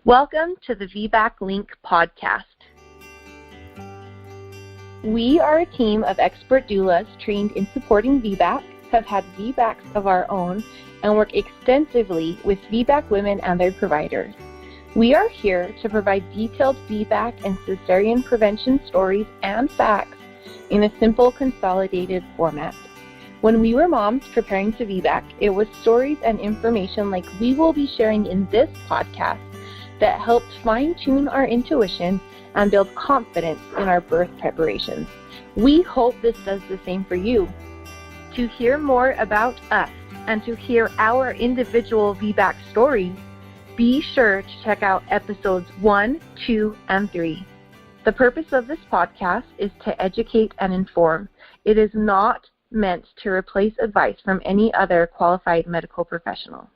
Welcome to the VBAC Link podcast. We are a team of expert doulas trained in supporting VBAC, have had VBACs of our own, and work extensively with VBAC women and their providers. We are here to provide detailed VBAC and cesarean prevention stories and facts in a simple, consolidated format. When we were moms preparing to VBAC, it was stories and information like we will be sharing in this podcast that helped fine-tune our intuition and build confidence in our birth preparations. We hope this does the same for you. To hear more about us and to hear our individual VBAC stories, be sure to check out episodes 1, 2, and 3. The purpose of this podcast is to educate and inform. It is not meant to replace advice from any other qualified medical professional.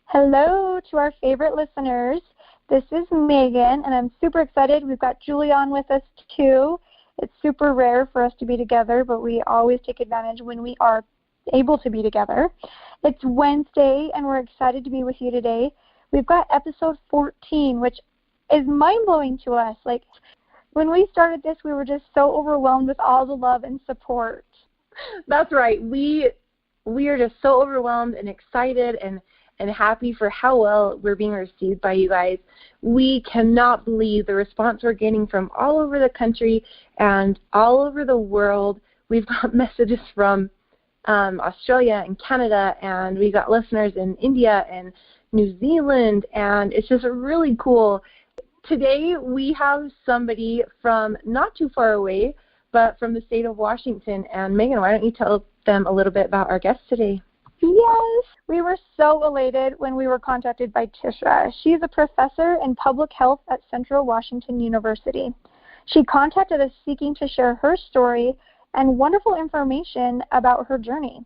Hello to our favorite listeners. This is Megan, and I'm super excited. We've got Julie on with us too. It's super rare for us to be together, but we always take advantage when we are able to be together. It's Wednesday, and we're excited to be with you today. We've got episode 14, which is mind-blowing to us. Like, when we started this, we were just so overwhelmed with all the love and support. That's right. We are just so overwhelmed and excited and happy for how well we're being received by you guys. We cannot believe the response we're getting from all over the country and all over the world. We've got messages from Australia and Canada, and we got listeners in India and New Zealand, and it's just really cool. Today we have somebody from not too far away, but from the state of Washington. And Megan, why don't you tell them a little bit about our guest today? Yes, we were so elated when we were contacted by Tishra. She's a professor in public health at Central Washington University. She contacted us seeking to share her story and wonderful information about her journey.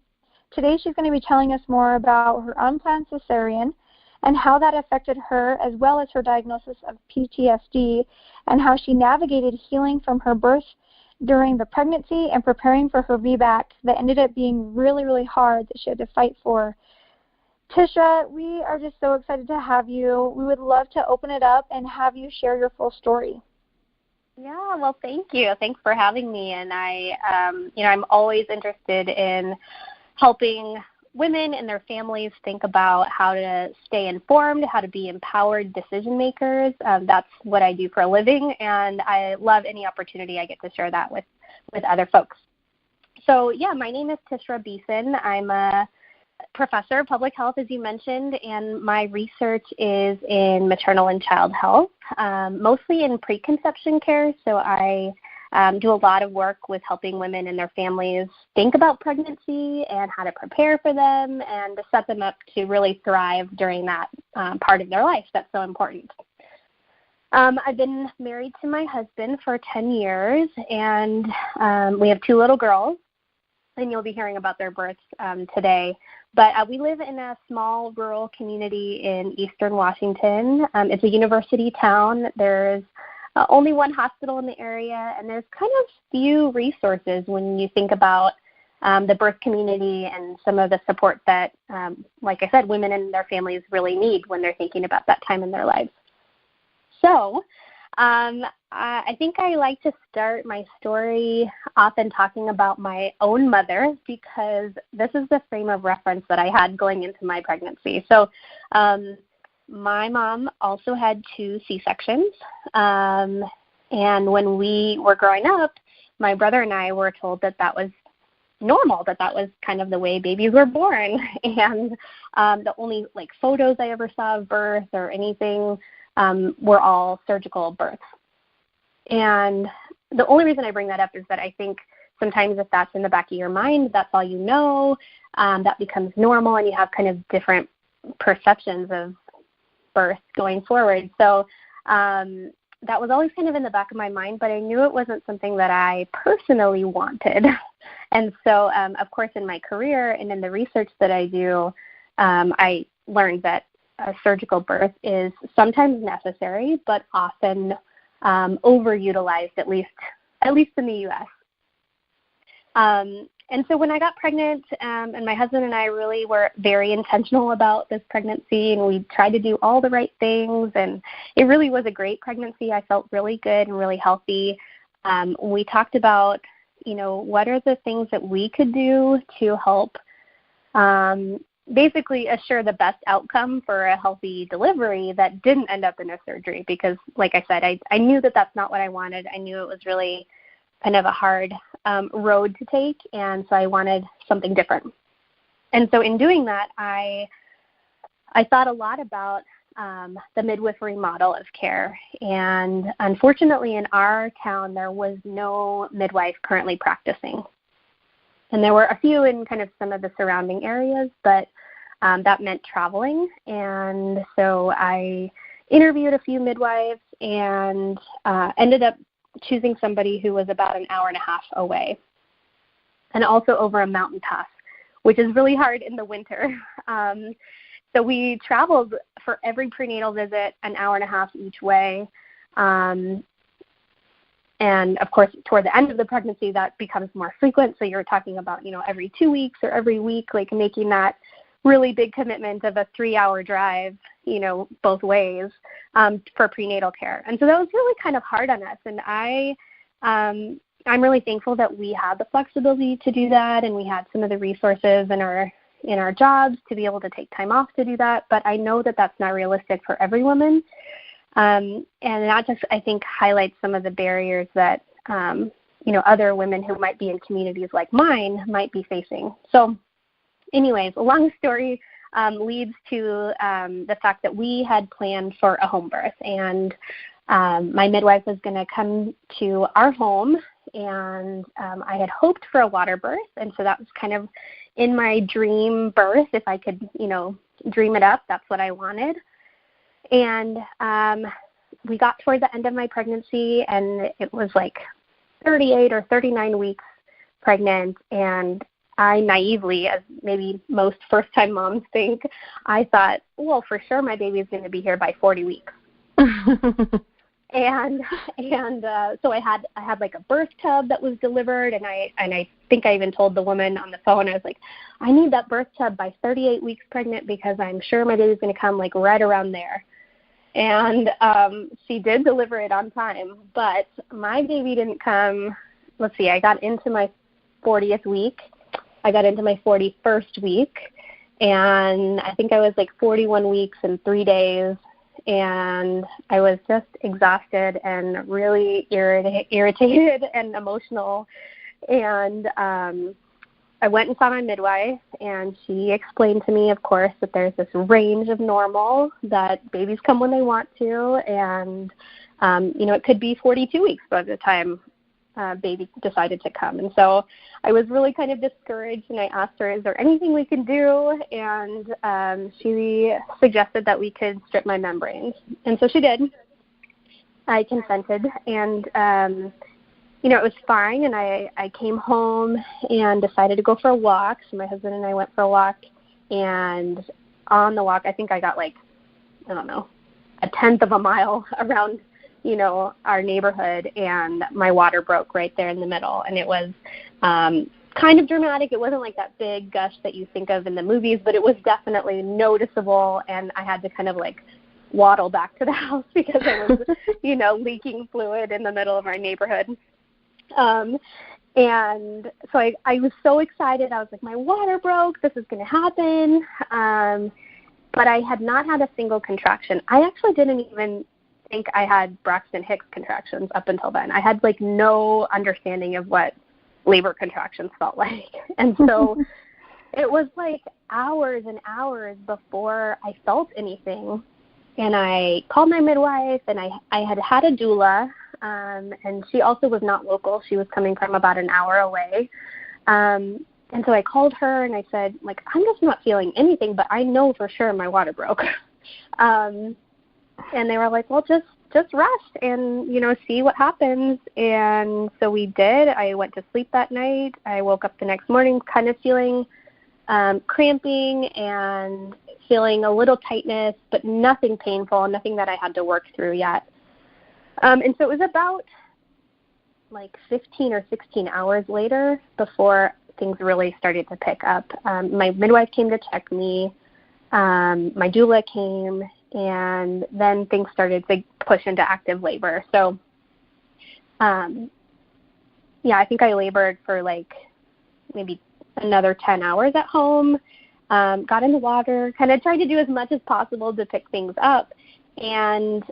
Today she's going to be telling us more about her unplanned cesarean and how that affected her, as well as her diagnosis of PTSD and how she navigated healing from her birth during the pregnancy and preparing for her VBAC that ended up being really, really hard that she had to fight for. Tishra, we are just so excited to have you. We would love to open it up and have you share your full story. Yeah, well, thank you. Thanks for having me. And I'm always interested in helping women and their families think about how to stay informed, how to be empowered decision makers. That's what I do for a living, and I love any opportunity I get to share that with other folks. So, yeah, my name is Tishra Beeson. I'm a professor of public health, as you mentioned, and my research is in maternal and child health, mostly in preconception care. So I do a lot of work with helping women and their families think about pregnancy and how to prepare for them and to set them up to really thrive during that part of their life that's so important. I've been married to my husband for 10 years, and we have 2 little girls, and you'll be hearing about their births today. But we live in a small rural community in eastern Washington. It's a university town. There's only one hospital in the area, and there's kind of few resources when you think about the birth community and some of the support that, like I said, women and their families really need when they're thinking about that time in their lives. So I think I like to start my story often talking about my own mother, because this is the frame of reference that I had going into my pregnancy. So my mom also had 2 C-sections, and when we were growing up, my brother and I were told that was normal, that was kind of the way babies were born, and the only photos I ever saw of birth or anything were all surgical births. And the only reason I bring that up is that I think sometimes if that's in the back of your mind, that's all you know, that becomes normal, and you have kind of different perceptions of birth going forward. So that was always kind of in the back of my mind, but I knew it wasn't something that I personally wanted. And so, of course, in my career and in the research that I do, I learned that a surgical birth is sometimes necessary, but often overutilized, at least in the U.S. And so when I got pregnant, and my husband and I really were very intentional about this pregnancy, and we tried to do all the right things, and it really was a great pregnancy. I felt really good and really healthy. We talked about, what are the things that we could do to help basically assure the best outcome for a healthy delivery that didn't end up in a surgery, because, like I said, I knew that that's not what I wanted. I knew it was really kind of a hard road to take, and so I wanted something different. And so in doing that, I thought a lot about the midwifery model of care, and unfortunately in our town there was no midwife currently practicing. And there were a few in kind of some of the surrounding areas, but that meant traveling. And so I interviewed a few midwives and ended up choosing somebody who was about an hour and a half away, and also over a mountain pass, which is really hard in the winter. So we traveled for every prenatal visit an hour and a half each way. And, of course, toward the end of the pregnancy, that becomes more frequent. So you're talking about, every 2 weeks or every week, like making that really big commitment of a 3-hour drive, both ways for prenatal care. And so that was really kind of hard on us. And I'm really thankful that we had the flexibility to do that, and we had some of the resources in our jobs to be able to take time off to do that. But I know that that's not realistic for every woman. And that just, I think, highlights some of the barriers that, other women who might be in communities like mine might be facing. So anyways, a long story leads to the fact that we had planned for a home birth. And my midwife was going to come to our home, and I had hoped for a water birth. And so that was kind of in my dream birth. If I could, dream it up, that's what I wanted. And we got toward the end of my pregnancy, and it was like 38 or 39 weeks pregnant. And I naively, as maybe most first-time moms think, I thought, well, for sure my baby's going to be here by 40 weeks. And so I had like a birth tub that was delivered, and I think I even told the woman on the phone, I was like, I need that birth tub by 38 weeks pregnant, because I'm sure my baby's going to come like right around there. And she did deliver it on time, but my baby didn't come. Let's see, I got into my 40th week. I got into my 41st week, and I think I was like 41 weeks and 3 days. And I was just exhausted and really irritated and emotional. And I went and saw my midwife, and she explained to me, of course, that there's this range of normal, that babies come when they want to, and, it could be 42 weeks by the time baby decided to come. And so I was really kind of discouraged, and I asked her, is there anything we can do? And she suggested that we could strip my membranes. And so she did. I consented, and it was fine. And I came home and decided to go for a walk. So my husband and I went for a walk, and on the walk, I think I got like, I don't know, a tenth of a mile around our neighborhood, and my water broke right there in the middle. And it was kind of dramatic. It wasn't like that big gush that you think of in the movies, but it was definitely noticeable, and I had to kind of like waddle back to the house because I was, leaking fluid in the middle of our neighborhood. And so I was so excited. I was like, my water broke. This is going to happen. But I had not had a single contraction. I actually didn't even think I had Braxton Hicks contractions up until then. I had like no understanding of what labor contractions felt like. And so it was like hours and hours before I felt anything. And I called my midwife, and I had a doula, and she also was not local. She was coming from about an hour away. And so I called her, and I said, like, I'm just not feeling anything, but I know for sure my water broke. And they were like, well, just rest and, see what happens. And so we did. I went to sleep that night. I woke up the next morning kind of feeling cramping and feeling a little tightness, but nothing painful, nothing that I had to work through yet. And so it was about like 15 or 16 hours later before things really started to pick up. My midwife came to check me. My doula came, and then things started to push into active labor. So, I think I labored for like maybe another 10 hours at home, got in the water, kind of tried to do as much as possible to pick things up. And,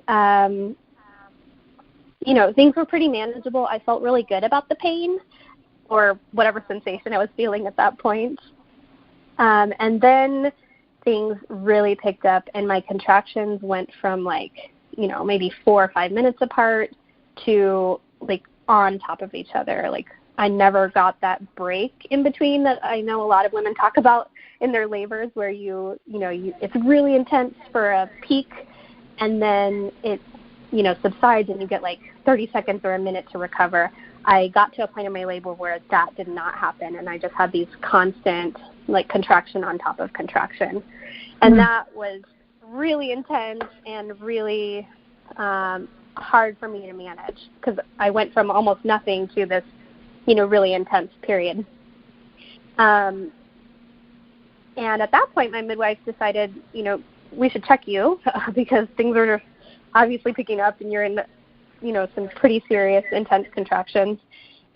things were pretty manageable. I felt really good about the pain or whatever sensation I was feeling at that point. And then things really picked up, and my contractions went from maybe 4 or 5 minutes apart to on top of each other. I never got that break in between that I know a lot of women talk about in their labors, where it's really intense for a peak, and then it subsides and you get 30 seconds or a minute to recover. I got to a point in my labor where that did not happen, and I just had these constant contraction on top of contraction. And that was really intense and really hard for me to manage, because I went from almost nothing to this, really intense period. And at that point, my midwife decided, we should check you because things are obviously picking up and you're in, some pretty serious, intense contractions.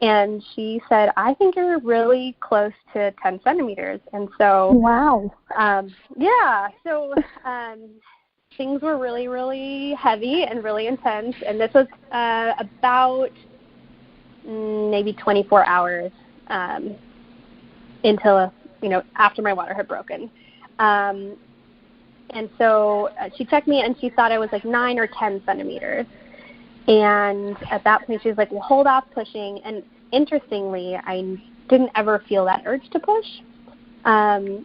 And she said, I think you're really close to 10 centimeters. And so, wow. So things were really, really heavy and really intense. And this was about maybe 24 hours until, after my water had broken. And so she checked me, and she thought I was 9 or 10 centimeters. And at that point, she was like, well, hold off pushing. And interestingly, I didn't ever feel that urge to push. And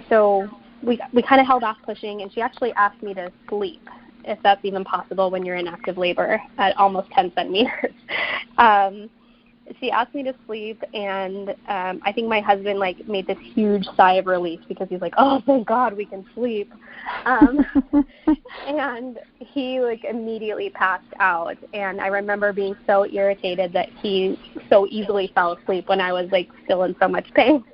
so we kind of held off pushing, and she actually asked me to sleep, if that's even possible when you're in active labor at almost 10 centimeters. She asked me to sleep, and I think my husband made this huge sigh of relief, because he's like, oh, thank God we can sleep. And he immediately passed out. And I remember being so irritated that he so easily fell asleep when I was still in so much pain.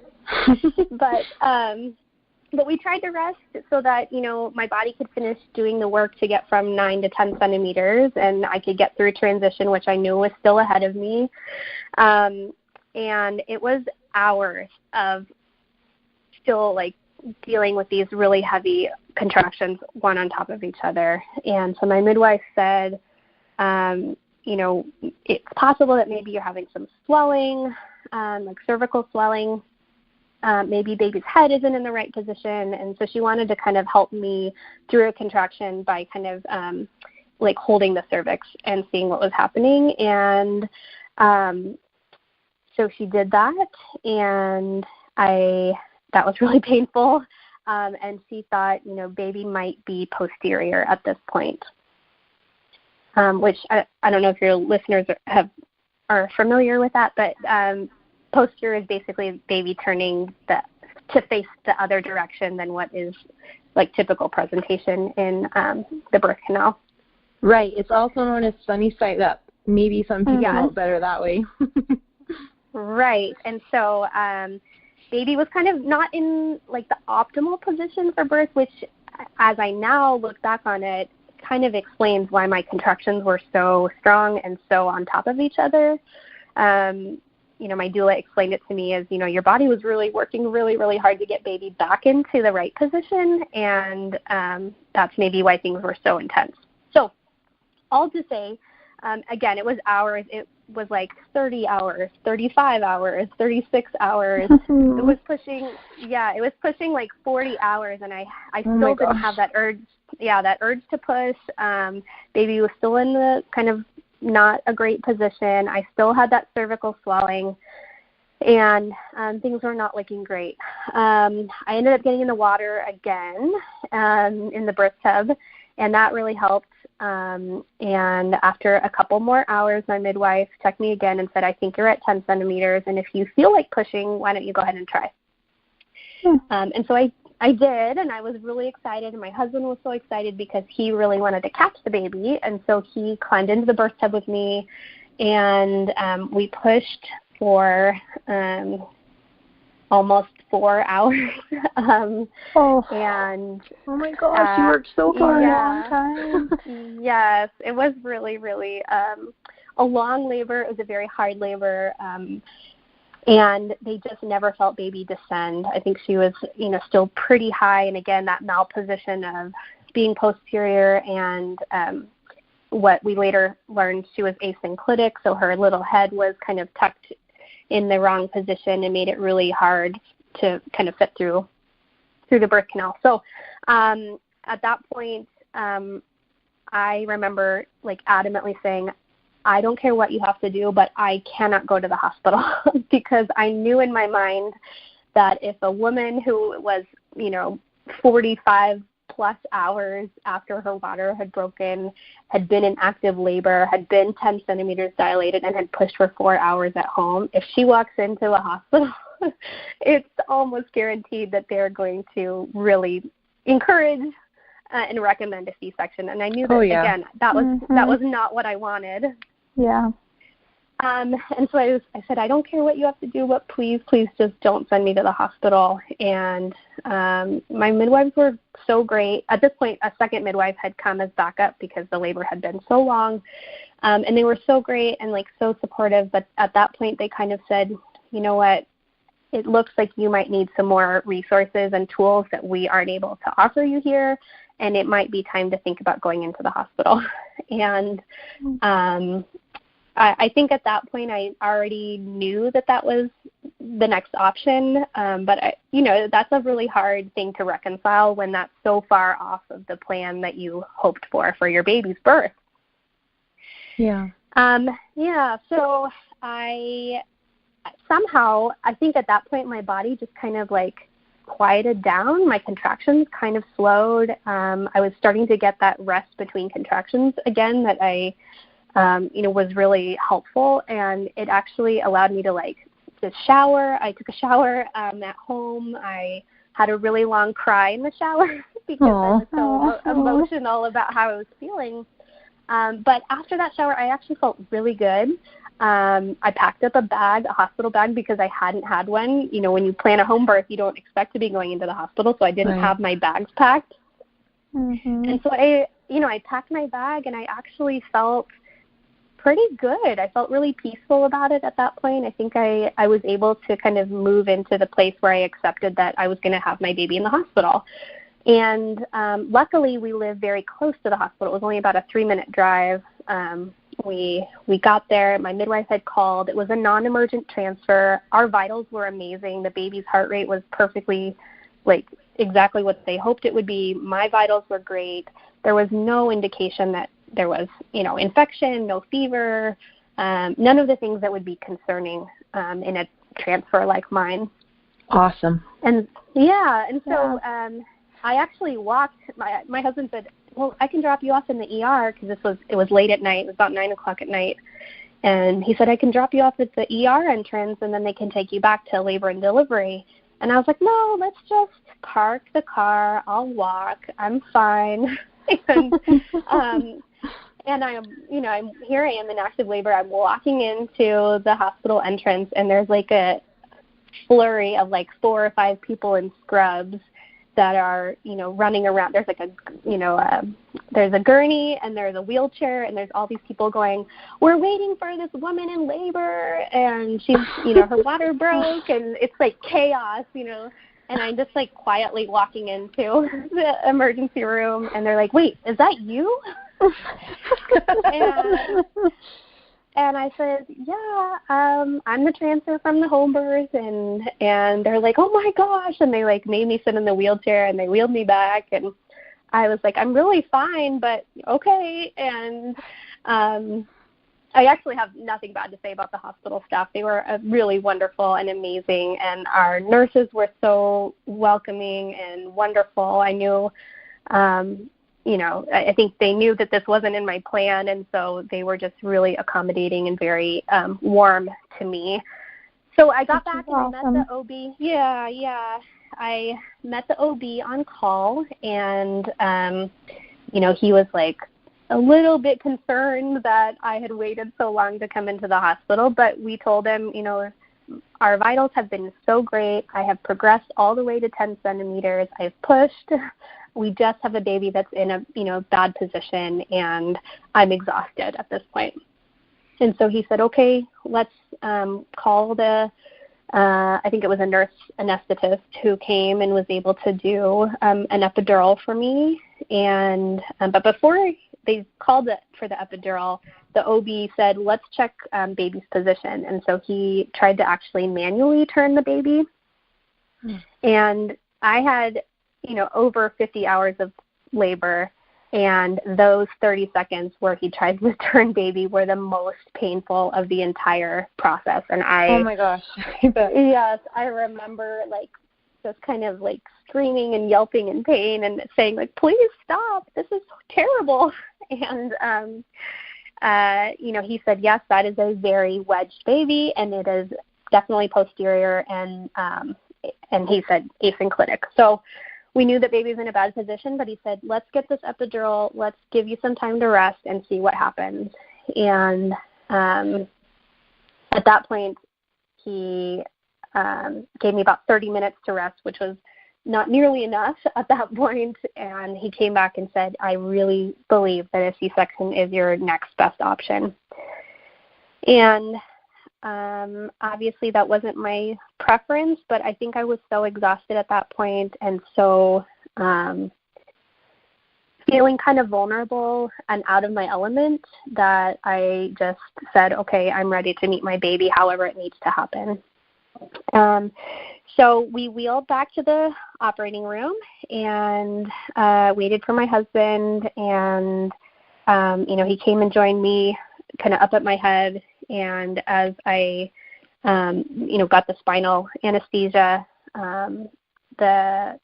But we tried to rest so that, my body could finish doing the work to get from 9 to 10 centimeters, and I could get through transition, which I knew was still ahead of me. And it was hours of still dealing with these really heavy contractions, one on top of each other. And so my midwife said, it's possible that maybe you're having some swelling, cervical swelling. Maybe baby's head isn't in the right position. And so she wanted to kind of help me through a contraction by kind of holding the cervix and seeing what was happening. And so she did that, and that was really painful. And she thought, baby might be posterior at this point, which I don't know if your listeners are familiar with that, but posterior is basically baby turning to face the other direction than what is typical presentation in the birth canal. Right. It's also known as sunny side up. Maybe some people know it better that way. Right. And so baby was kind of not in the optimal position for birth, which as I now look back on it, kind of explains why my contractions were so strong and so on top of each other. My doula explained it to me as, your body was really working really, really hard to get baby back into the right position, and that's maybe why things were so intense. So all to say, again, it was hours. It was 30 hours, 35 hours, 36 hours. It was pushing 40 hours, and I still didn't have that urge. Yeah, that urge to push. Baby was still in the kind of not a great position. I still had that cervical swelling, and things were not looking great. I ended up getting in the water again in the birth tub, and that really helped. And after a couple more hours, my midwife checked me again and said, I think you're at 10 centimeters, and if you feel like pushing, why don't you go ahead and try? And so I did, and I was really excited, and my husband was so excited because he really wanted to catch the baby, and so he climbed into the birth tub with me, and we pushed for almost 4 hours. And oh my gosh, you worked so for hard. a long time. Yes, it was really, really a long labor. It was a very hard labor. And they just never felt baby descend. I think she was, still pretty high. And again, that malposition of being posterior and what we later learned, she was asynclitic. So her little head was kind of tucked in the wrong position and made it really hard to kind of fit through the birth canal. So at that point, I remember adamantly saying, I don't care what you have to do, but I cannot go to the hospital because I knew in my mind that if a woman who was, 45 plus hours after her water had broken, had been in active labor, had been 10 centimeters dilated, and had pushed for 4 hours at home, if she walks into a hospital, it's almost guaranteed that they're going to really encourage and recommend a C-section. And I knew that, again, that was not what I wanted. Yeah. And so I said, I don't care what you have to do, but please just don't send me to the hospital. And my midwives were so great. At this point, a second midwife had come as backup because the labor had been so long. And they were so great and so supportive. But at that point, they kind of said, you know what, it looks like you might need some more resources and tools that we aren't able to offer you here. And it might be time to think about going into the hospital. And I think at that point I already knew that was the next option. But, that's a really hard thing to reconcile when that's so far off of the plan that you hoped for your baby's birth. Yeah. So I think at that point my body just kind of quieted down. My contractions kind of slowed. I was starting to get that rest between contractions again that I was really helpful, and it actually allowed me to just shower. I took a shower at home. I had a really long cry in the shower because I was so emotional about how I was feeling. But after that shower, I actually felt really good. I packed up a hospital bag, because I hadn't had one. When you plan a home birth, you don't expect to be going into the hospital, so I didn't have my bags packed. Mm-hmm. And so I packed my bag, and I actually felt pretty good. I felt really peaceful about it at that point. I think I was able to kind of move into the place where I accepted that I was going to have my baby in the hospital. And luckily, we live very close to the hospital. It was only about a 3-minute drive. We got there. My midwife had called. It was a non-emergent transfer. Our vitals were amazing. The baby's heart rate was perfectly, exactly what they hoped it would be. My vitals were great. There was no indication that there was, infection, no fever, none of the things that would be concerning in a transfer like mine. Awesome. And so I actually walked. My husband said, well, I can drop you off in the ER, because it was late at night. It was about 9 o'clock at night. And he said, I can drop you off at the ER entrance, and then they can take you back to labor and delivery. And I was like, no, let's just park the car. I'll walk. I'm fine. And here I am in active labor. I'm walking into the hospital entrance, and there's a flurry of 4 or 5 people in scrubs that are, running around. There's there's a gurney, and there's a wheelchair, and there's all these people going, we're waiting for this woman in labor, and she's, her water broke, and it's chaos, and I'm just quietly walking into the emergency room, and they're like, wait, is that you? And I said, yeah, I'm the transfer from the home birth, and they're like, oh my gosh, and they made me sit in the wheelchair, and they wheeled me back, and I was like, I'm really fine, but okay. And I actually have nothing bad to say about the hospital staff. They were really wonderful and amazing, and our nurses were so welcoming and wonderful. I knew, I think they knew that this wasn't in my plan, and so they were just really accommodating and very warm to me. So I got back and I met the OB. Yeah. I met the OB on call, and, he was a little bit concerned that I had waited so long to come into the hospital, but we told him, our vitals have been so great. I have progressed all the way to 10 centimeters. I've pushed. We just have a baby that's in a bad position, and I'm exhausted at this point. And so he said, okay, let's call I think it was a nurse anesthetist who came and was able to do an epidural for me. And but before they called it for the epidural, the OB said, let's check baby's position. And so he tried to actually manually turn the baby. And I had, over 50 hours of labor, and those 30 seconds where he tried to turn baby were the most painful of the entire process. And oh my gosh. Yes, I remember just kind of screaming and yelping in pain and saying please stop, this is terrible. And he said, yes, that is a very wedged baby, and it is definitely posterior, and he said asynclitic. So we knew that baby's in a bad position, but he said, let's get this epidural, let's give you some time to rest and see what happens. And at that point, he gave me about 30 minutes to rest, which was not nearly enough at that point. And he came back and said, I really believe that a C-section is your next best option. And obviously that wasn't my preference, but I think I was so exhausted at that point and so feeling kind of vulnerable and out of my element that I just said, okay, I'm ready to meet my baby however it needs to happen. So we wheeled back to the operating room and waited for my husband, and he came and joined me kind of up at my head. And as I, got the spinal anesthesia, the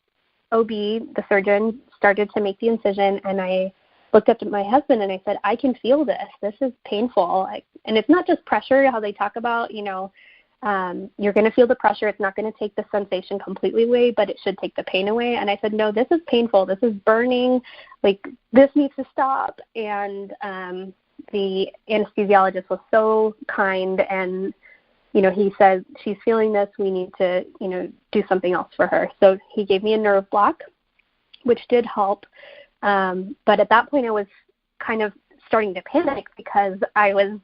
OB, the surgeon, started to make the incision, and I looked up at my husband and I said, I can feel this. This is painful. And it's not just pressure, how they talk about, you're going to feel the pressure. It's not going to take the sensation completely away, but it should take the pain away. And I said, no, this is painful. This is burning. This needs to stop. And the anesthesiologist was so kind, and he said, she's feeling this, we need to do something else for her. So he gave me a nerve block, which did help, but at that point I was kind of starting to panic because I was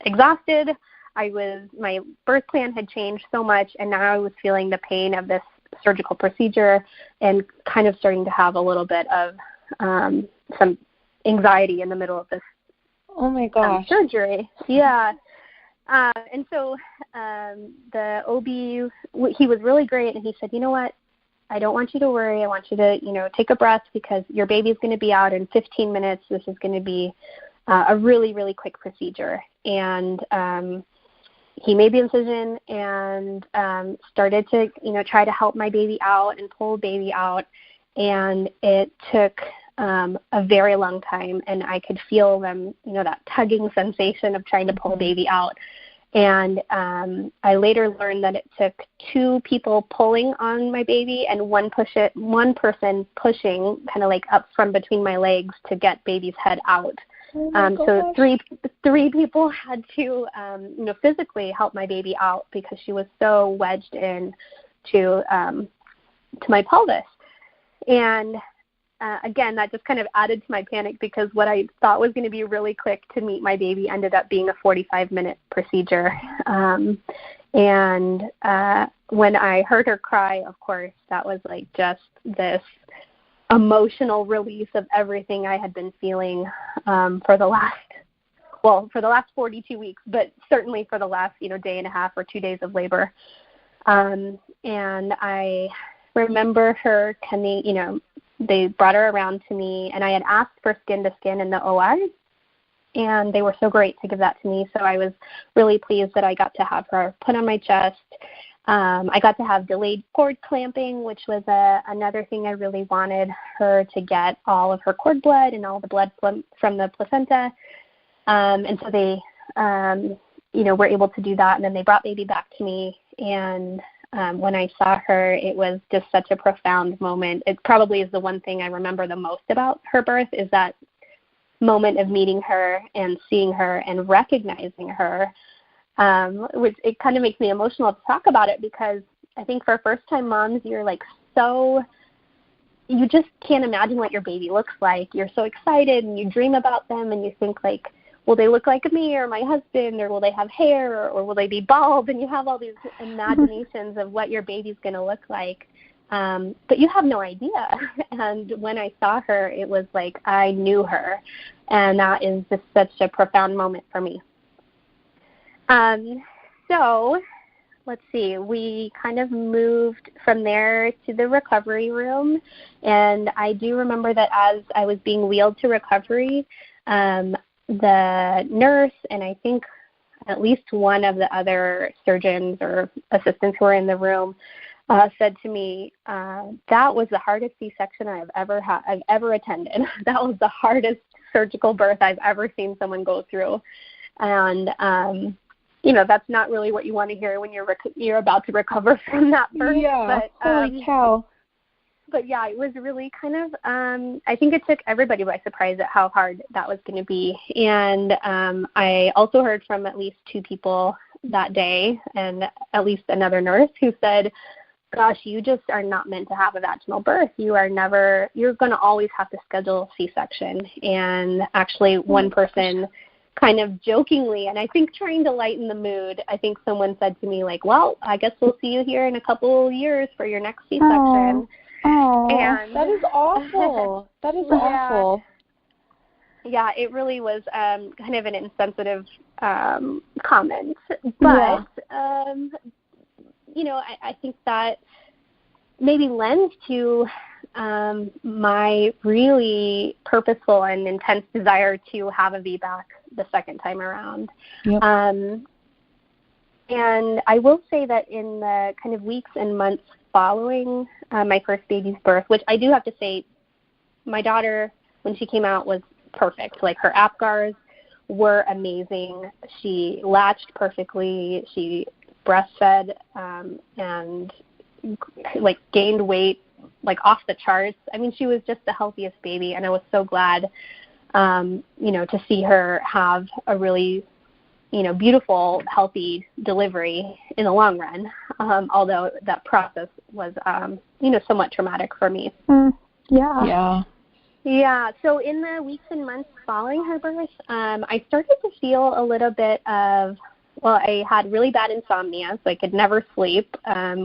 exhausted. My birth plan had changed so much, and now I was feeling the pain of this surgical procedure and kind of starting to have a little bit of some anxiety in the middle of this oh my gosh surgery. Yeah. And so the OB, he was really great, and he said, you know what, I don't want you to worry. I want you to, take a breath because your baby's going to be out in 15 minutes. This is going to be a really, really quick procedure. And he made the incision and started to, try to help my baby out and pull baby out. And it took a very long time, and I could feel them, that tugging sensation of trying to pull baby out. And I later learned that it took 2 people pulling on my baby and one person pushing kind of up from between my legs to get baby's head out. So three people had to, physically help my baby out because she was so wedged in to my pelvis. And again, that just kind of added to my panic because what I thought was going to be really quick to meet my baby ended up being a 45-minute procedure. And when I heard her cry, of course, that was just this emotional release of everything I had been feeling for the last 42 weeks, but certainly for the last, day and a half or 2 days of labor. And I remember her coming, they brought her around to me, and I had asked for skin to skin in the OR, and they were so great to give that to me. So I was really pleased that I got to have her put on my chest. I got to have delayed cord clamping, which was another thing I really wanted her to get all of her cord blood and all the blood from the placenta. And so they, were able to do that. And then they brought baby back to me. And when I saw her, it was just such a profound moment. It probably is the one thing I remember the most about her birth is that moment of meeting her and seeing her and recognizing her which it kind of makes me emotional to talk about it, because I think for first-time moms, you're like you just can't imagine what your baby looks like. You're so excited, and you dream about them, and you think like, will they look like me or my husband, or will they have hair, or will they be bald? And you have all these imaginations of what your baby's going to look like, but you have no idea. And when I saw her, it was like I knew her, and that is just such a profound moment for me. So let's see, we kind of moved from there to the recovery room, and I do remember that as I was being wheeled to recovery, the nurse and I think at least one of the other surgeons or assistants who were in the room said to me, that was the hardest C-section I've ever attended. That was the hardest surgical birth I've ever seen someone go through. And that's not really what you want to hear when you're about to recover from that birth. Yeah, but, holy cow. But yeah, it was really kind of, I think it took everybody by surprise at how hard that was going to be. And I also heard from at least 2 people that day, and at least another nurse who said, gosh, you just are not meant to have a vaginal birth. You're going to always have to schedule C-section. And actually one person kind of jokingly, and I think trying to lighten the mood, I think someone said to me like, well, I guess we'll see you here in a couple years for your next C-section. Oh, and that is awful. That is awful. Yeah, it really was kind of an insensitive comment. But, I think that maybe lends to my really purposeful and intense desire to have a VBAC the second time around. Yep. And I will say that in the kind of weeks and months following my first baby's birth, which I do have to say, my daughter, when she came out, was perfect. Like, her APGARs were amazing. She latched perfectly. She breastfed and like gained weight like off the charts. I mean, she was just the healthiest baby, and I was so glad, to see her have a really, beautiful, healthy delivery in the long run, although that process was, somewhat traumatic for me. Yeah. Yeah, so in the weeks and months following her birth, I started to feel a little bit of, I had really bad insomnia, so I could never sleep,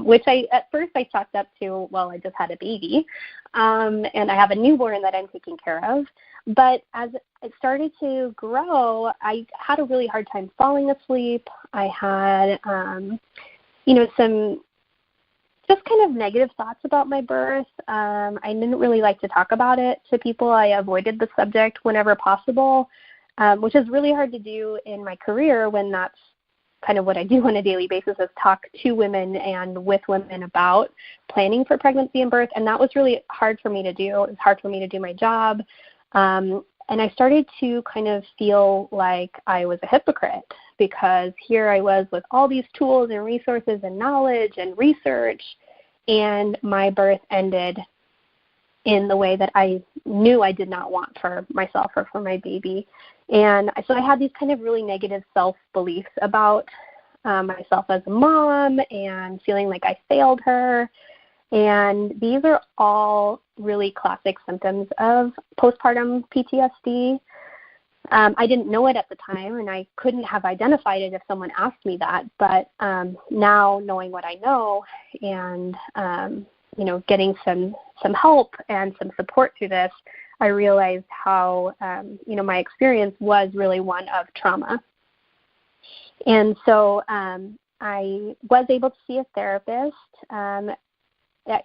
which at first I chalked up to, I just had a baby, and I have a newborn that I'm taking care of. But as it started to grow, I had a really hard time falling asleep. I had, some just kind of negative thoughts about my birth. I didn't really like to talk about it to people. I avoided the subject whenever possible, which is really hard to do in my career when that's kind of what I do on a daily basis, is talk to women and with women about planning for pregnancy and birth. And that was really hard for me to do. It was hard for me to do my job. And I started to kind of feel like I was a hypocrite, because here I was with all these tools and resources and knowledge and research, and my birth ended in the way that I knew I did not want for myself or for my baby. And so I had these kind of really negative self-beliefs about myself as a mom, and feeling like I failed her. And these are all really classic symptoms of postpartum PTSD. I didn't know it at the time, and I couldn't have identified it if someone asked me that. But now, knowing what I know, and getting some help and some support through this, I realized how my experience was really one of trauma. And so I was able to see a therapist.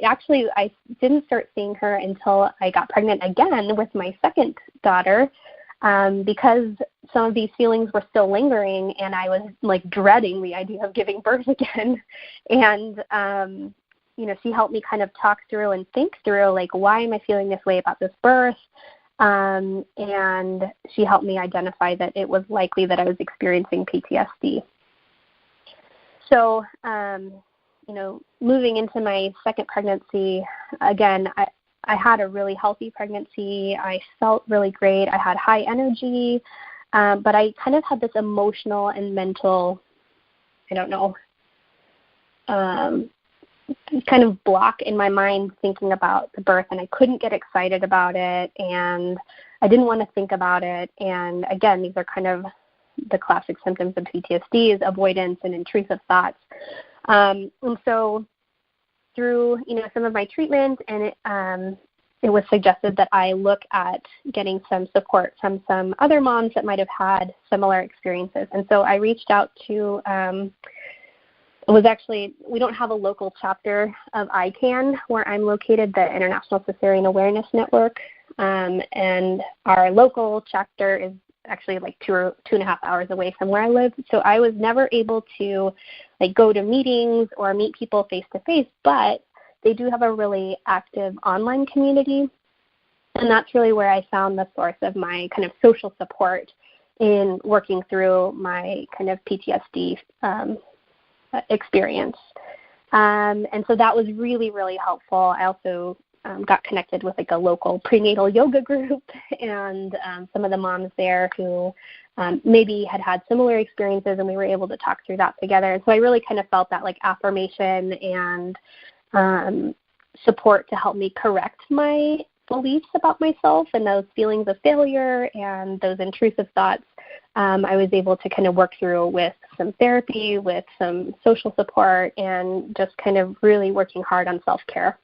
Actually, I didn't start seeing her until I got pregnant again with my second daughter, because some of these feelings were still lingering, and I was like dreading the idea of giving birth again. And she helped me kind of talk through and think through, like, why am I feeling this way about this birth? And she helped me identify that it was likely that I was experiencing PTSD. So, moving into my second pregnancy, again, I had a really healthy pregnancy. I felt really great. I had high energy, but I kind of had this emotional and mental I don't know, kind of block in my mind thinking about the birth, and I couldn't get excited about it, and I didn't want to think about it. And again, these are kind of the classic symptoms of PTSD, is avoidance and intrusive thoughts. And so through, some of my treatment, and it was suggested that I look at getting some support from some other moms that might have had similar experiences. And so I reached out to we don't have a local chapter of ICANN where I'm located, the International Cesarean Awareness Network, and our local chapter is actually like 2.5 hours away from where I live. So I was never able to go to meetings or meet people face to face, but they do have a really active online community, and that's really where I found the source of my kind of social support in working through my kind of PTSD experience. And so that was really, really helpful. I also got connected with a local prenatal yoga group and some of the moms there who maybe had similar experiences, and we were able to talk through that together. And so I really kind of felt that affirmation and support to help me correct my beliefs about myself and those feelings of failure and those intrusive thoughts. I was able to kind of work through with some therapy, with some social support, and just kind of really working hard on self-care.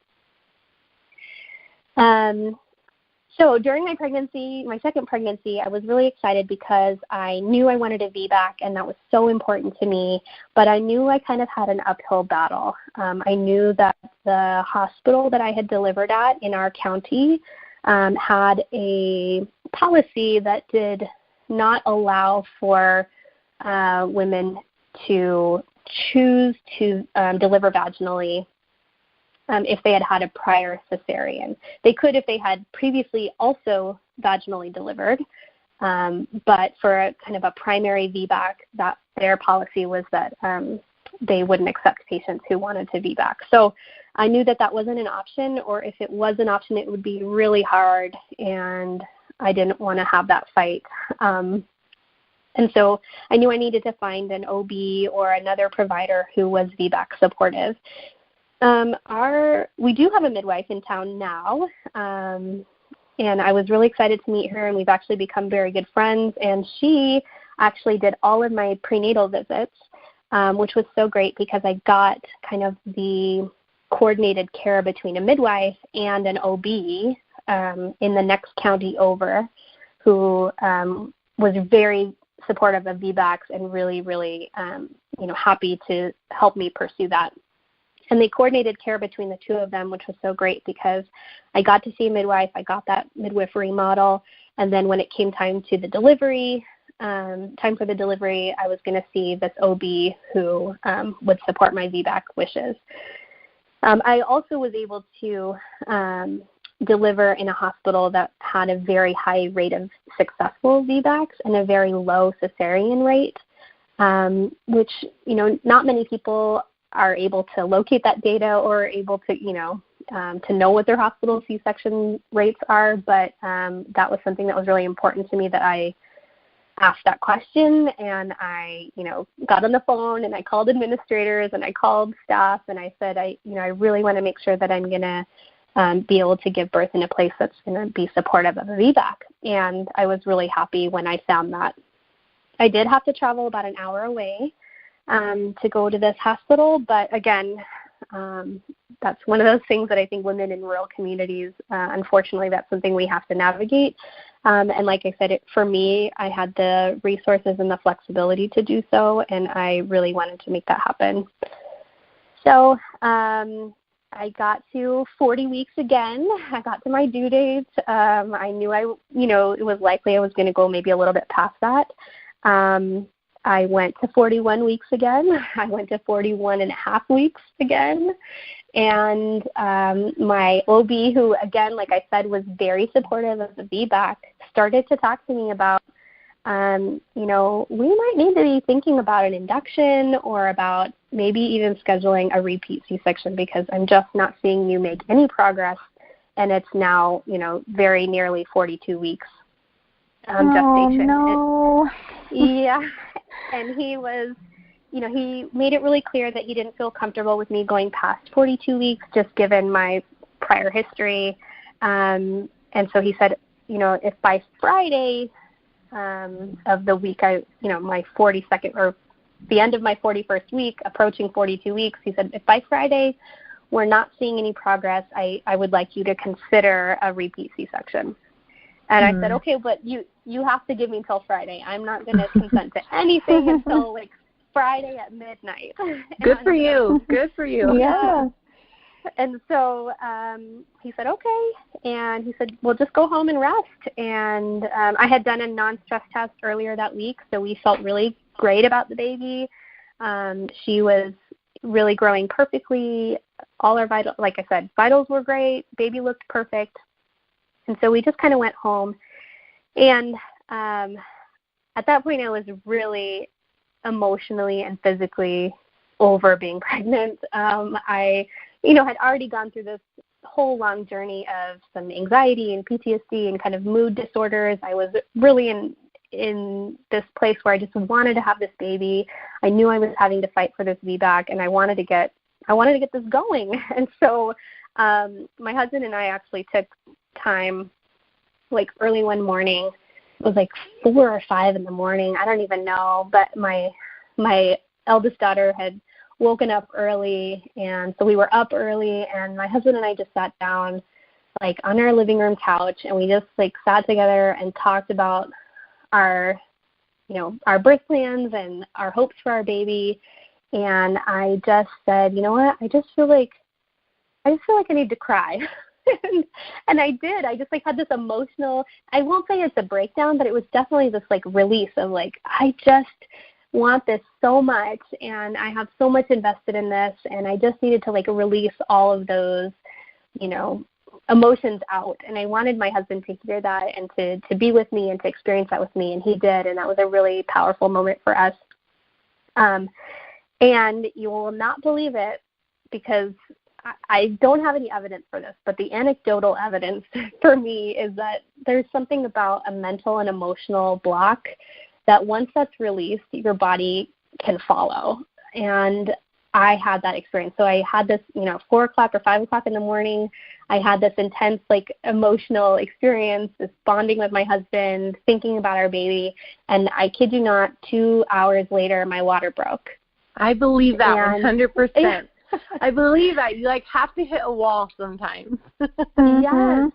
So during my pregnancy, my second pregnancy, I was really excited because I knew I wanted a VBAC, and that was so important to me, but I knew I kind of had an uphill battle. I knew that the hospital that I had delivered at in our county had a policy that did not allow for women to choose to deliver vaginally if they had a prior cesarean. They could if they had previously also vaginally delivered, but for a kind of a primary VBAC, that their policy was that they wouldn't accept patients who wanted to VBAC. So I knew that that wasn't an option, or if it was an option, it would be really hard, and I didn't want to have that fight. And so I knew I needed to find an OB or another provider who was VBAC supportive. We do have a midwife in town now, and I was really excited to meet her, and we've actually become very good friends, and she actually did all of my prenatal visits, which was so great because I got kind of the coordinated care between a midwife and an OB in the next county over, who was very supportive of VBACs and really, really, happy to help me pursue that. And they coordinated care between the two of them, which was so great because I got to see a midwife, I got that midwifery model, and then when it came time for the delivery, I was going to see this OB who would support my VBAC wishes. I also was able to deliver in a hospital that had a very high rate of successful VBACs and a very low cesarean rate, which, not many people are able to locate that data or able to, to know what their hospital C-section rates are. But that was something that was really important to me, that I asked that question, and I, got on the phone and I called administrators and I called staff, and I said, I really want to make sure that I'm going to be able to give birth in a place that's going to be supportive of a VBAC. And I was really happy when I found that. I did have to travel about an hour away to go to this hospital, but again, that's one of those things that I think women in rural communities, unfortunately, that's something we have to navigate. And like I said, for me, I had the resources and the flexibility to do so, and I really wanted to make that happen. So I got to 40 weeks again. I got to my due date. I knew it was likely I was going to go maybe a little bit past that. I went to 41 weeks again. I went to 41 and a half weeks again. And my OB, who, again, like I said, was very supportive of the VBAC, started to talk to me about, we might need to be thinking about an induction or about maybe even scheduling a repeat C-section, because I'm just not seeing you make any progress. And it's now, very nearly 42 weeks gestation. No. Yeah. And he was he made it really clear that he didn't feel comfortable with me going past 42 weeks, just given my prior history. And so he said, if by Friday of the week, my 42nd or the end of my 41st week, approaching 42 weeks, he said, if by Friday we're not seeing any progress, I would like you to consider a repeat C-section. And I said, okay, but you have to give me until Friday. I'm not going to consent to anything until like Friday at midnight. Good for you. Good for you. Yeah. And so he said, okay. And he said, well, just go home and rest. And I had done a non-stress test earlier that week, so we felt really great about the baby. She was really growing perfectly. All our vitals were great. Baby looked perfect. And so we just kind of went home. And at that point, I was really emotionally and physically over being pregnant. I had already gone through this whole long journey of some anxiety and PTSD and kind of mood disorders. I was really in this place where I just wanted to have this baby. I knew I was having to fight for this VBAC, and I wanted to get this going. And so my husband and I actually took time, like early one morning. It was like 4 or 5 in the morning. I don't even know, but my eldest daughter had woken up early, and so we were up early, and my husband and I just sat down like on our living room couch, and we just like sat together and talked about our birth plans and our hopes for our baby. And I just said, you know what, I just feel like I need to cry. And I did. I just like had this emotional, I won't say it's a breakdown, but it was definitely this like release of like, I just want this so much, and I have so much invested in this, and I just needed to like release all of those, emotions out. And I wanted my husband to hear that and to be with me and to experience that with me, and he did, and that was a really powerful moment for us. And you will not believe it, because I don't have any evidence for this, but the anecdotal evidence for me is that there's something about a mental and emotional block that once that's released, your body can follow. And I had that experience. So I had this, 4 o'clock or 5 o'clock in the morning, I had this intense, like, emotional experience, this bonding with my husband, thinking about our baby. And I kid you not, 2 hours later, my water broke. I believe that 100%. I believe that. You, like, have to hit a wall sometimes. Yes,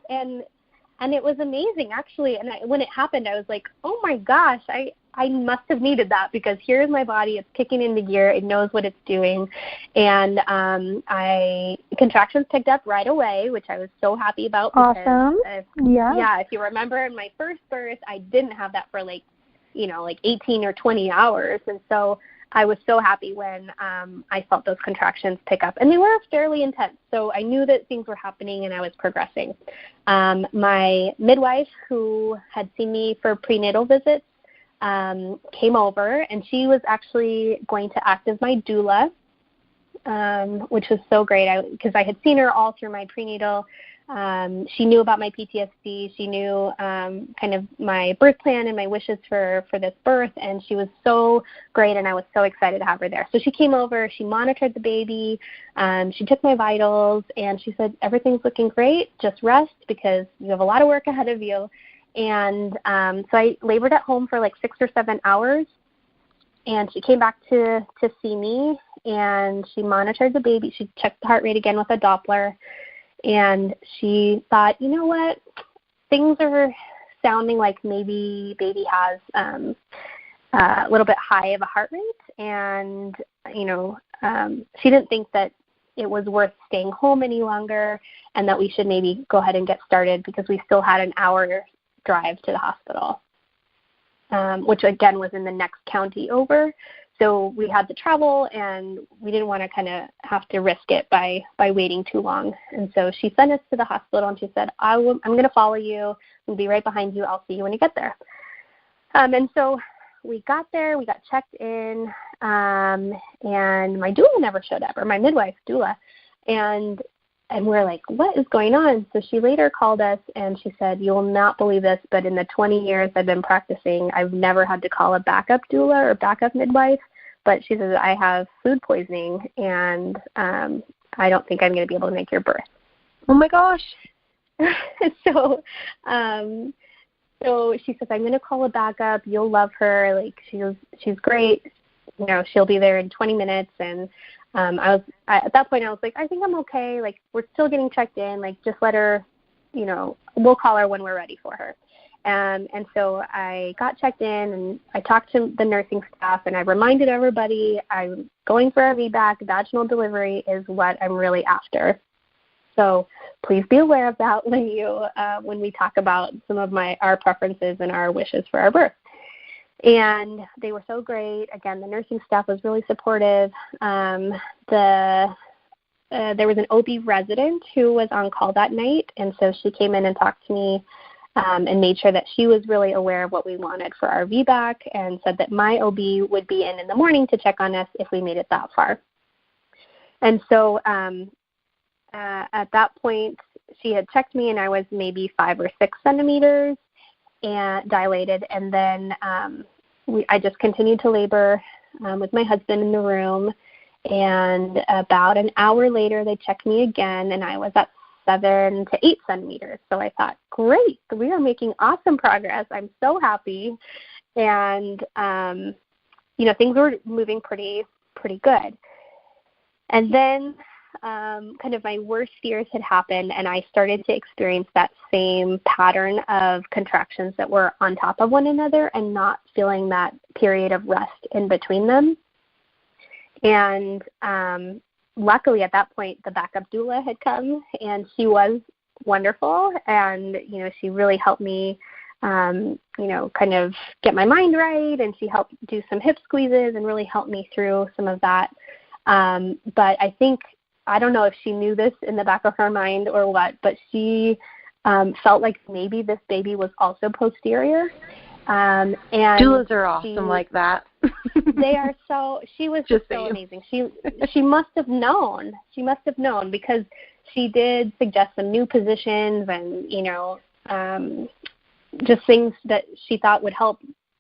and it was amazing, actually. And when it happened, I was like, oh, my gosh, I must have needed that, because here's my body. It's kicking into gear. It knows what it's doing. And contractions picked up right away, which I was so happy about. Awesome. If you remember, in my first birth, I didn't have that for, like 18 or 20 hours. And so I was so happy when I felt those contractions pick up. And they were fairly intense, so I knew that things were happening and I was progressing. My midwife, who had seen me for prenatal visits, came over, and she was actually going to act as my doula, which was so great, because I had seen her all through my prenatal. She knew about my PTSD. She knew kind of my birth plan and my wishes for this birth, and she was so great, and I was so excited to have her there. So she came over. She monitored the baby. She took my vitals, and she said, everything's looking great. Just rest, because you have a lot of work ahead of you. And so I labored at home for like 6 or 7 hours, and she came back to see me, and she monitored the baby. She checked the heart rate again with a Doppler. And she thought, you know what, things are sounding like maybe baby has a little bit high of a heart rate. And, she didn't think that it was worth staying home any longer, and that we should maybe go ahead and get started, because we still had an hour drive to the hospital, which, again, was in the next county over. So we had to travel, and we didn't want to kind of have to risk it by waiting too long. And so she sent us to the hospital, and she said, I'm going to follow you. I'll be right behind you. I'll see you when you get there. And so we got there. We got checked in, and my doula never showed up, or my midwife doula. And we're like, what is going on? So she later called us, and she said, you'll not believe this, but in the 20 years I've been practicing, I've never had to call a backup doula or backup midwife, but she says, I have food poisoning, and I don't think I'm going to be able to make your birth. Oh, my gosh. So she says, I'm going to call a backup. You'll love her. Like, she's great. You know, she'll be there in 20 minutes. And at that point, I was like, I think I'm okay. Like, we're still getting checked in. Like, just let her, you know, we'll call her when we're ready for her. And so I got checked in, and I talked to the nursing staff, and I reminded everybody I'm going for a VBAC. Vaginal delivery is what I'm really after. So please be aware of that when we talk about some of our preferences and our wishes for our birth. And they were so great. Again, the nursing staff was really supportive. There was an OB resident who was on call that night, and so she came in and talked to me and made sure that she was really aware of what we wanted for our VBAC, and said that my OB would be in the morning to check on us if we made it that far. And so at that point, she had checked me, and I was maybe 5 or 6 centimeters and dilated. And then I just continued to labor with my husband in the room. And about an hour later, they checked me again, and I was at 7 to 8 centimeters. So I thought, great, we are making awesome progress. I'm so happy. And, you know, things were moving pretty good. And then kind of my worst fears had happened, and I started to experience that same pattern of contractions that were on top of one another and not feeling that period of rest in between them. And luckily at that point, the backup doula had come, and she was wonderful. And, you know, she really helped me, you know, kind of get my mind right. And she helped do some hip squeezes and really helped me through some of that. But I don't know if she knew this in the back of her mind or what, but she felt like maybe this baby was also posterior. And doulas are awesome like that. They are so. She was just so amazing. She must have known. She must have known, because she did suggest some new positions and, you know, just things that she thought would help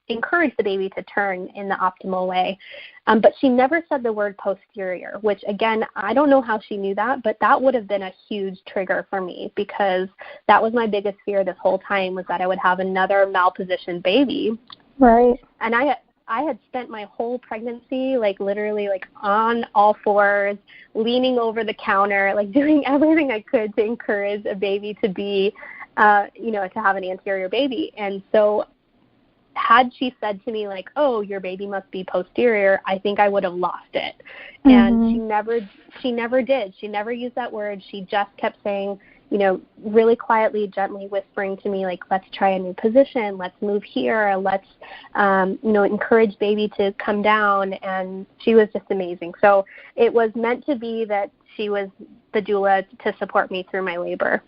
encourage the baby to turn in the optimal way. But she never said the word posterior, which, again, I don't know how she knew that, but that would have been a huge trigger for me, because that was my biggest fear this whole time, was that I would have another malpositioned baby. Right. And I had spent my whole pregnancy, like, literally, like, on all fours, leaning over the counter, like, doing everything I could to encourage a baby to be, you know, to have an anterior baby. And so had she said to me, like, oh, your baby must be posterior, I think I would have lost it. Mm-hmm. And she never did. She never used that word. She just kept saying, you know, really quietly, gently whispering to me, like, let's try a new position, let's move here, let's, you know, encourage baby to come down. And she was just amazing. So it was meant to be that she was the doula to support me through my labor.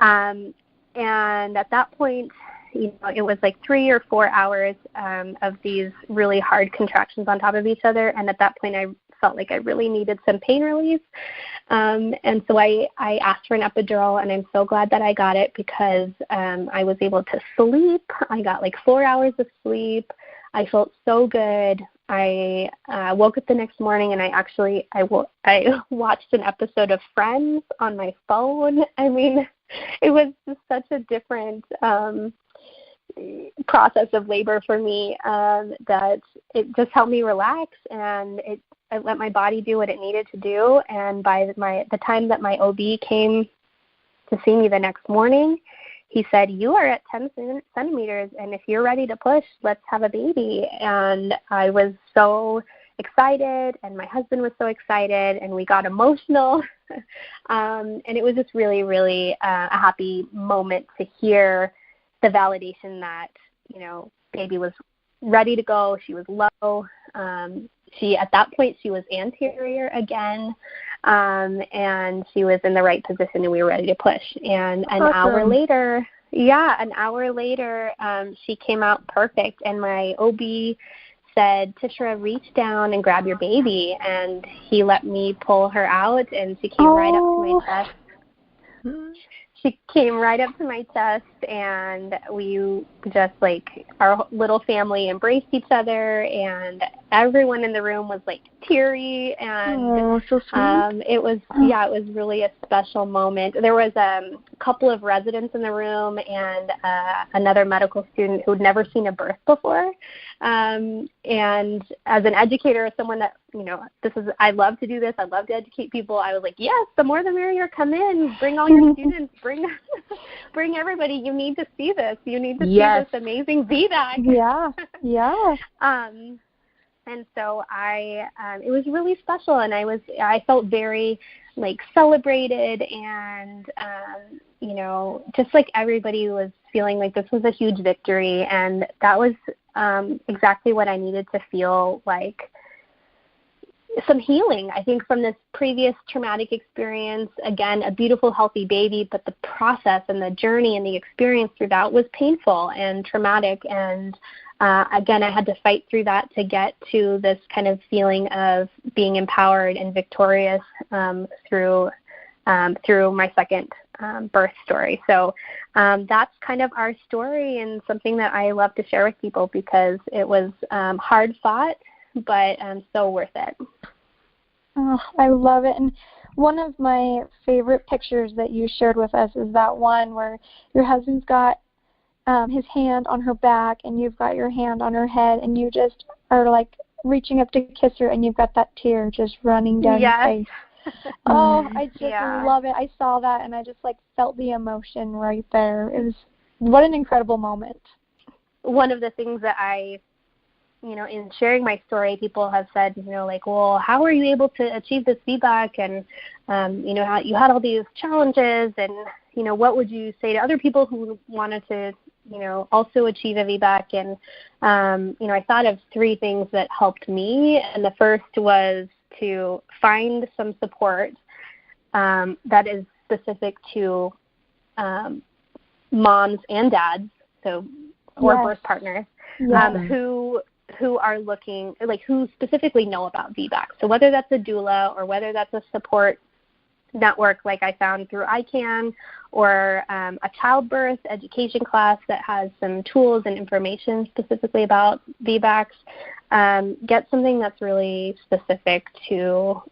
And at that point, you know, it was like 3 or 4 hours of these really hard contractions on top of each other. And at that point, I felt like I really needed some pain relief. And so I asked for an epidural, and I'm so glad that I got it, because I was able to sleep. I got like 4 hours of sleep. I felt so good. I woke up the next morning, and I watched an episode of Friends on my phone. I mean, it was just such a different process of labor for me, that it just helped me relax, and it let my body do what it needed to do. And by the time that my OB came to see me the next morning, he said, you are at 10 centimeters, and if you're ready to push, let's have a baby. And I was so excited, and my husband was so excited, and we got emotional. And it was just really, really a happy moment to hear the validation that, you know, baby was ready to go. She was low. At that point, she was anterior again, and she was in the right position, and we were ready to push. And an hour later, she came out perfect, and my OB said, Tishra, reach down and grab your baby. And he let me pull her out, and she came right up to my chest. she came right up to my chest, and we just, like, our little family embraced each other, and everyone in the room was, like, teary, and so sweet. it was really a special moment. There was a couple of residents in the room and another medical student who had never seen a birth before. And as an educator, as someone that, I love to do this. I love to educate people. I was like, yes, the more the merrier. Come in, bring all your students, bring everybody. You need to see this. You need to see this amazing VBAC. Yeah. And so it was really special, and I felt very, like, celebrated, and just like everybody was feeling like this was a huge victory, and that was exactly what I needed to feel, like some healing, I think, from this previous traumatic experience. Again, a beautiful, healthy baby, but the process and the journey and the experience through that was painful and traumatic. And again, I had to fight through that to get to this kind of feeling of being empowered and victorious through my second birth story. So that's kind of our story, and something that I love to share with people because it was hard fought, but so worth it. Oh, I love it. And one of my favorite pictures that you shared with us is that one where your husband's got his hand on her back and you've got your hand on her head, and you just are, like, reaching up to kiss her, and you've got that tear just running down your face. Oh, I just love it. I saw that, and I just, like, felt the emotion right there. It was, what an incredible moment. One of the things that in sharing my story, people have said, like, well, how were you able to achieve this VBAC? And, how you had all these challenges, and, what would you say to other people who wanted to, also achieve a VBAC? And, I thought of three things that helped me. And the first was to find some support that is specific to moms and dads, or birth partners, who are looking, like, who specifically know about VBAC. So whether that's a doula or whether that's a support network like I found through ICANN, or a childbirth education class that has some tools and information specifically about VBACs, get something that's really specific to,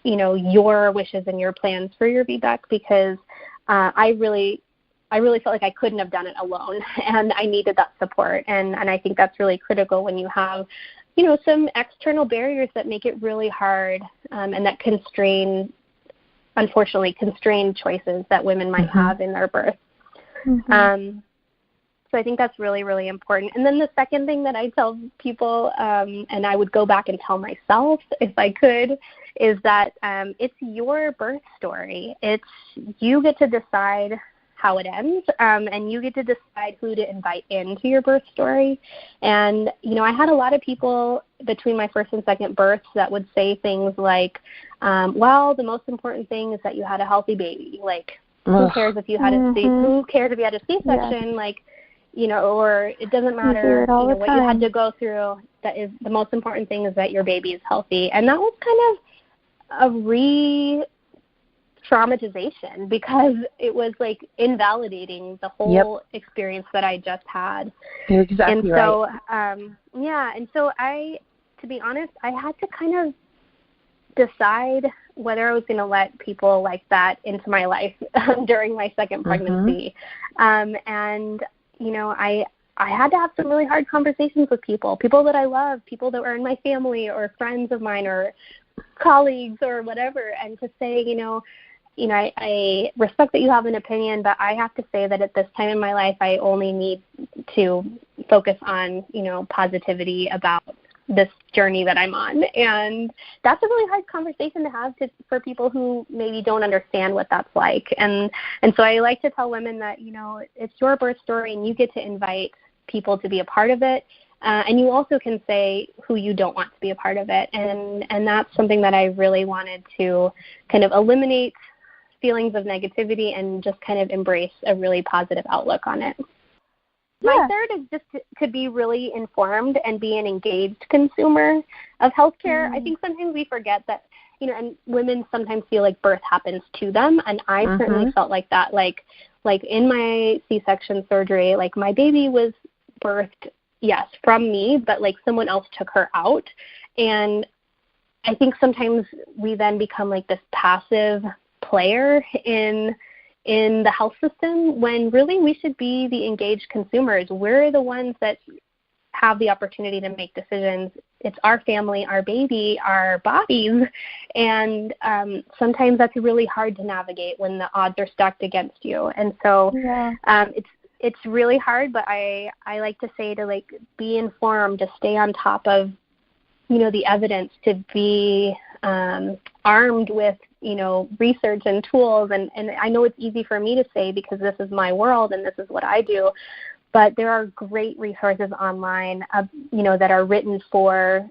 your wishes and your plans for your VBAC, because I really felt like I couldn't have done it alone, and I needed that support. And I think that's really critical when you have, some external barriers that make it really hard, and that unfortunately constrain choices that women might have in their birth. So I think that's really, really important. And then the second thing that I tell people, and I would go back and tell myself if I could, is that it's your birth story. You get to decide how it ends, and you get to decide who to invite into your birth story. And, I had a lot of people between my first and second births that would say things like, well, the most important thing is that you had a healthy baby. Like, who cares if you had who cares if you had a C-section? Yeah. Like, or it doesn't matter, what you had to go through. That is the most important thing is that your baby is healthy. And that was kind of a traumatization, because it was, like, invalidating the whole experience that I just had. You're exactly and so, right. And so to be honest, I had to kind of decide whether I was going to let people like that into my life during my second pregnancy. And, I had to have some really hard conversations with people that I love, people that were in my family or friends of mine or colleagues or whatever, and to say, I respect that you have an opinion, but I have to say that at this time in my life, I only need to focus on, positivity about this journey that I'm on. And that's a really hard conversation to have for people who maybe don't understand what that's like. And so I like to tell women that, it's your birth story, and you get to invite people to be a part of it. And you also can say who you don't want to be a part of it. And that's something that I really wanted to kind of eliminate feelings of negativity and just kind of embrace a really positive outlook on it. Yeah. My third is just to be really informed and be an engaged consumer of healthcare. I think sometimes we forget that and women sometimes feel like birth happens to them, and I certainly felt like that. Like in my C-section surgery, like my baby was birthed, yes, from me, but like someone else took her out. And I think sometimes we then become like this passive player in the health system when really we should be the engaged consumers. We're the ones that have the opportunity to make decisions. It's our family, our baby, our bodies, and sometimes that's really hard to navigate when the odds are stacked against you. And so it's really hard, but I like to say to like be informed, to stay on top of the evidence, to be armed with research and tools. And I know it's easy for me to say because this is my world and this is what I do. But there are great resources online, that are written for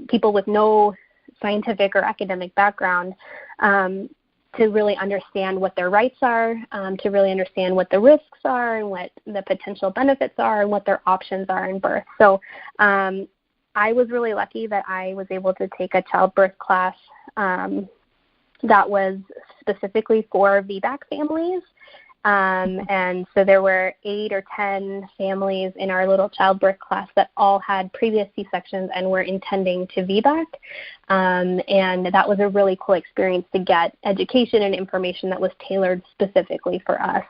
people with no scientific or academic background to really understand what their rights are, to really understand what the risks are and what the potential benefits are and what their options are in birth. So I was really lucky that I was able to take a childbirth class that was specifically for VBAC families. And so there were 8 or 10 families in our little childbirth class that all had previous C-sections and were intending to VBAC. And that was a really cool experience to get education and information that was tailored specifically for us.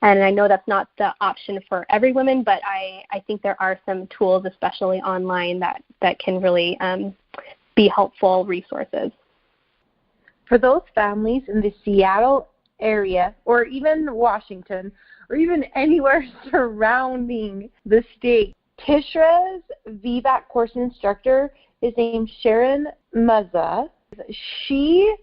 And I know that's not the option for every woman, but I think there are some tools, especially online, that can really be helpful resources. For those families in the Seattle area, or even Washington, or even anywhere surrounding the state, Tishra's VBAC course instructor is named Sharon Muza. She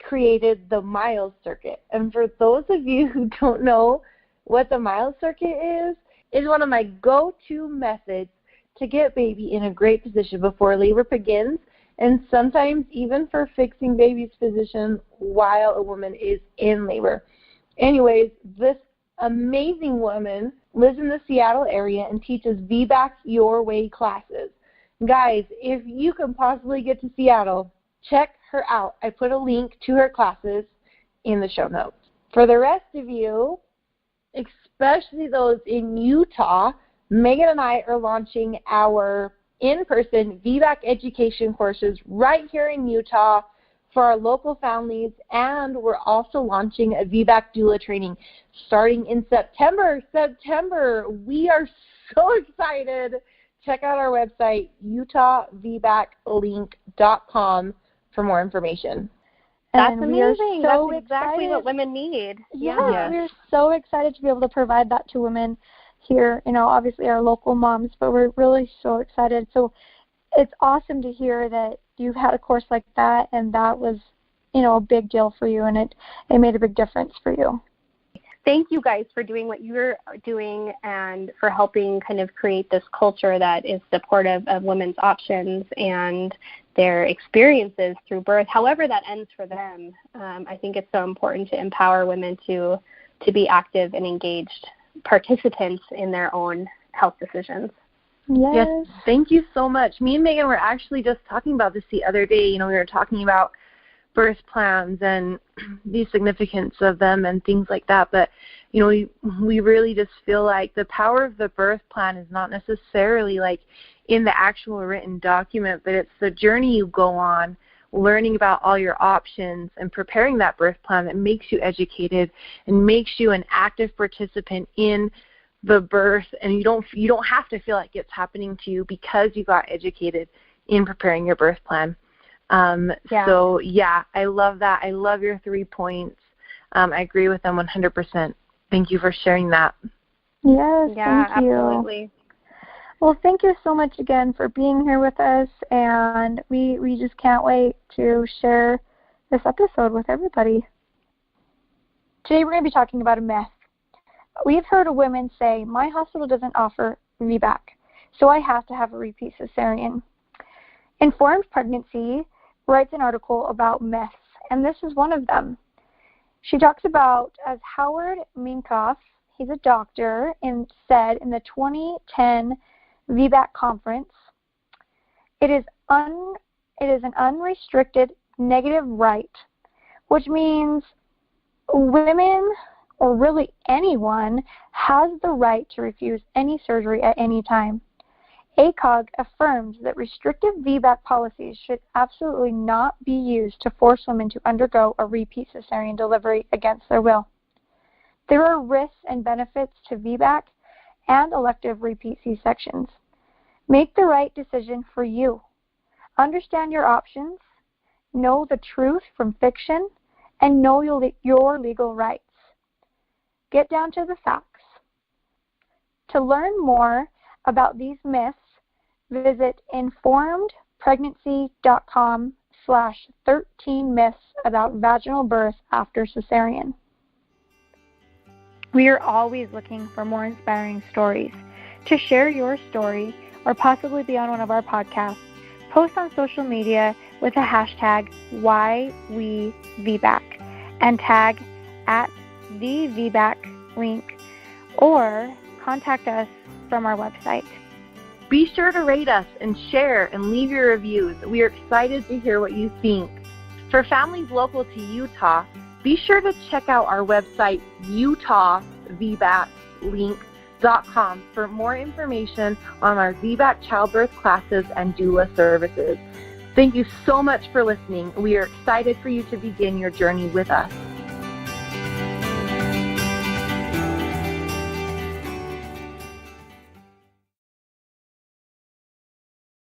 created the Miles Circuit. And for those of you who don't know what the Miles Circuit is, it's one of my go-to methods to get baby in a great position before labor begins, and sometimes even for fixing baby's position while a woman is in labor. Anyways, this amazing woman lives in the Seattle area and teaches VBAC Your Way classes. Guys, if you can possibly get to Seattle, check her out. I put a link to her classes in the show notes. For the rest of you, especially those in Utah, Megan and I are launching our in-person VBAC education courses right here in Utah for our local families, and we're also launching a VBAC doula training starting in September. We are so excited. Check out our website, utahvbaclink.com, for more information. That's amazing. That's exactly what women need. Yeah, we're so excited to be able to provide that to women here, obviously our local moms, but we're really so excited. So it's awesome to hear that you've had a course like that, and that was, a big deal for you, and it made a big difference for you. Thank you guys for doing what you're doing and for helping kind of create this culture that is supportive of women's options and their experiences through birth, however that ends for them. I think it's so important to empower women to be active and engaged participants in their own health decisions. Yes. Thank you so much. Me and Megan were actually just talking about this the other day. We were talking about birth plans and the significance of them and things like that. But, we really just feel like the power of the birth plan is not necessarily like in the actual written document, but it's the journey you go on, learning about all your options and preparing that birth plan that makes you educated and makes you an active participant in the birth. And you don't have to feel like it's happening to you because you got educated in preparing your birth plan. So I love that. I love your 3 points. I agree with them 100%. Thank you for sharing that. Yes, yeah, thank you. Absolutely. Well, thank you so much again for being here with us, and we just can't wait to share this episode with everybody. Today we're going to be talking about a myth. We've heard of women say, my hospital doesn't offer VBAC, so I have to have a repeat cesarean. Informed Pregnancy writes an article about myths, and this is one of them. She talks about, as Howard Minkoff, he's a doctor, and said in the 2010 VBAC conference, it is an unrestricted negative right, which means women, or really anyone, has the right to refuse any surgery at any time. ACOG affirms that restrictive VBAC policies should absolutely not be used to force women to undergo a repeat cesarean delivery against their will. There are risks and benefits to VBAC and elective repeat C-sections. Make the right decision for you. Understand your options, know the truth from fiction, and know your legal rights. Get down to the facts. To learn more about these myths, visit informedpregnancy.com/13 myths about vaginal birth after cesarean. We are always looking for more inspiring stories. To share your story or possibly be on one of our podcasts, post on social media with the hashtag #WeVBAC and tag @TheVBACLink, or contact us from our website. Be sure to rate us and share and leave your reviews. We are excited to hear what you think. For families local to Utah, be sure to check out our website, utahvbaclink.com, for more information on our VBAC childbirth classes and doula services. Thank you so much for listening. We are excited for you to begin your journey with us.